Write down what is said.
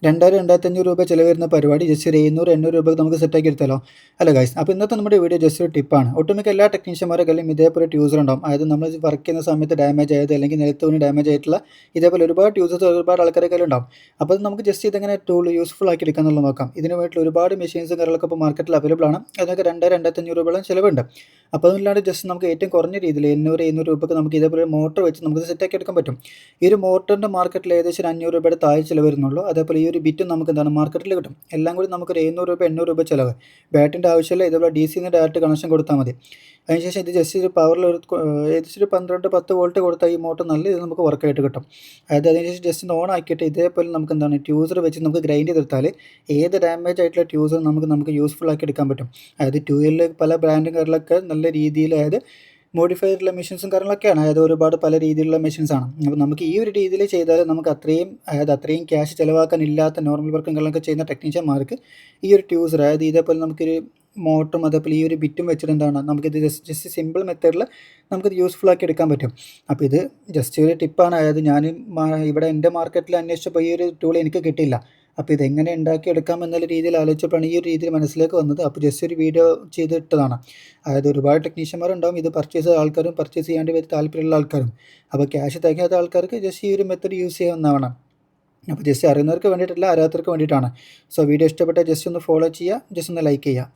2000-2500 രൂപ ചിലവ് വരുന്ന പരിപാടി ജസ്റ്റ് ഒരു 700-800 രൂപയ്ക്ക് നമുക്ക് സെറ്റാക്കി എടുത്താലോ. അല്ല ഗൈസ്, അപ്പോൾ ഇന്നത്തെ നമ്മുടെ വീഡിയോ ജസ്റ്റ് ഒരു ടിപ്പാണ്. ഒട്ടുമിക്ക എല്ലാ ടെക്നീഷ്യന്മാരുടെ കയ്യിലും ഇതേപോലെ ട്യൂസർ ഉണ്ടാവും. അതായത് നമ്മൾ വർക്ക് ചെയ്യുന്ന സമയത്ത് ഡാമേജ് ആയത് അല്ലെങ്കിൽ നിലത്ത് വീണ് ഡാമേജ് ആയിട്ടുള്ള ഇതേപോലെ ഒരുപാട് ട്യൂസേഴ്സ് ഒരുപാട് ആൾക്കാരുടെ കയ്യിലുണ്ടാവും. അപ്പോൾ അത് നമുക്ക് ജസ്റ്റ് ഇതെങ്ങനെ ടൂൾ യൂസ്ഫുൾ ആക്കി എടുക്കുക എന്നുള്ളത് നോക്കാം. ഇതിന് വേണ്ടിയിട്ട് ഒരുപാട് മെഷീൻസും കാര്യങ്ങളൊക്കെ ഇപ്പോൾ മാർക്കറ്റിൽ അവൈലബിൾ ആണ്. അതിനൊക്കെ 2000-2500 രൂപയോളം ചിലവുണ്ട്. അപ്പോൾ അതില്ലാണ്ട് ജസ്റ്റ് നമുക്ക് ഏറ്റവും കുറഞ്ഞ രീതിയിൽ 800-700 രൂപയ്ക്ക് നമുക്ക് ഇതേപോലെ മോട്ടർ വെച്ച് നമുക്ക് സെറ്റാക്കി എടുക്കാൻ പറ്റും. ഈ ഒരു മോട്ടറിൻ്റെ മാർക്കറ്റിൽ ഏകദേശം 500 രൂപയുടെ താഴെ ചിലവ് വരുന്നുള്ളൂ. അതേപോലെ ഈ ഒരു ബിറ്റും നമുക്ക് എന്താണ് മാർക്കറ്റിൽ കിട്ടും. എല്ലാം കൂടി നമുക്കൊരു 700 രൂപ 800 രൂപ ചിലവ്. ബാറ്റിൻ്റെ ആവശ്യമില്ല. ഇതേപോലെ DC-ന്ന് ഡയറക്റ്റ് കണക്ഷൻ കൊടുത്താൽ മതി. അതിനുശേഷം ഇത് ജസ്റ്റ് ഒരു പവറിൽ ഏകദേശം ഒരു 12-10 വോൾട്ട് കൊടുത്താൽ ഈ മോട്ടർ നല്ല ഇത് നമുക്ക് വർക്കായിട്ട് കിട്ടും. അതായത് അതിനുശേഷം ജസ്റ്റ് ഒന്ന് ഓൺ ആക്കിയിട്ട് ഇതേപോലെ നമുക്ക് എന്താണ് ട്യൂസർ വെച്ച് നമുക്ക് ഗ്രൈൻഡ് ചെയ്തെടുത്താൽ ഏത് ഡാമേജ് ആയിട്ടുള്ള ട്യൂസർ നമുക്ക് യൂസ്ഫുൾ ആക്കി എടുക്കാൻ പറ്റും. അതായത് 2L പല ബ്രാൻഡും കാര്യങ്ങളൊക്കെ നല്ല രീതിയിൽ അതായത് മോഡിഫൈ ചെയ്തിട്ടുള്ള മെഷീൻസും കാര്യങ്ങളൊക്കെയാണ്. അതായത് ഒരുപാട് പല രീതിയിലുള്ള മെഷീൻസാണ്. അപ്പോൾ നമുക്ക് ഈ ഒരു രീതിയിൽ ചെയ്താൽ നമുക്ക് അത്രയും ക്യാഷ് ചിലവാക്കാനില്ലാത്ത നോർമൽ വർക്കും കാര്യങ്ങളൊക്കെ ചെയ്യുന്ന ടെക്നീഷ്യന്മാർക്ക് ഈ ഒരു ട്യൂസർ അതായത് ഇതേപോലെ നമുക്കൊരു മോട്ടറും അതേപോലെ ഈ ഒരു ബിറ്റും വെച്ചിട്ട് എന്താണ് നമുക്കിത് ജസ്റ്റ് സിമ്പിൾ മെത്തേഡിൽ നമുക്കിത് യൂസ്ഫുൾ ആക്കി എടുക്കാൻ പറ്റും. അപ്പോൾ ഇത് ജസ്റ്റ് ഒരു ടിപ്പാണ്. അതായത് ഞാൻ ഇവിടെ എൻ്റെ മാർക്കറ്റിൽ അന്വേഷിച്ചപ്പോൾ ഈ ഒരു ടൂൾ എനിക്ക് കിട്ടിയില്ല. അപ്പോൾ ഇതെങ്ങനെ ഉണ്ടാക്കിയെടുക്കാം എന്നുള്ള രീതിയിൽ ആലോചിച്ചപ്പോഴാണ് ഈ ഒരു രീതിയിൽ മനസ്സിലേക്ക് വന്നത്. അപ്പോൾ ജസ്റ്റ് ഒരു വീഡിയോ ചെയ്തിട്ടതാണ്. അതായത് ഒരുപാട് ടെക്നീഷ്യന്മാരുണ്ടാവും ഇത് പർച്ചേസ് ചെയ്ത ആൾക്കാരും പർച്ചേസ് ചെയ്യാണ്ട് വരെ താല്പര്യമുള്ള ആൾക്കാരും. അപ്പോൾ ക്യാഷ് തികയാത്ത ആൾക്കാർക്ക് ജസ്റ്റ് ഈ ഒരു മെത്തേഡ് യൂസ് ചെയ്യാവുന്നതാണ്. അപ്പോൾ ജസ്റ്റ് അറിയുന്നവർക്ക് വേണ്ടിയിട്ടല്ല, അറിയാത്തവർക്ക് വേണ്ടിയിട്ടാണ്. സോ വീഡിയോ ഇഷ്ടപ്പെട്ടാൽ ജസ്റ്റ് ഒന്ന് ഫോളോ ചെയ്യുക, ജസ്റ്റ് ഒന്ന് ലൈക്ക് ചെയ്യുക.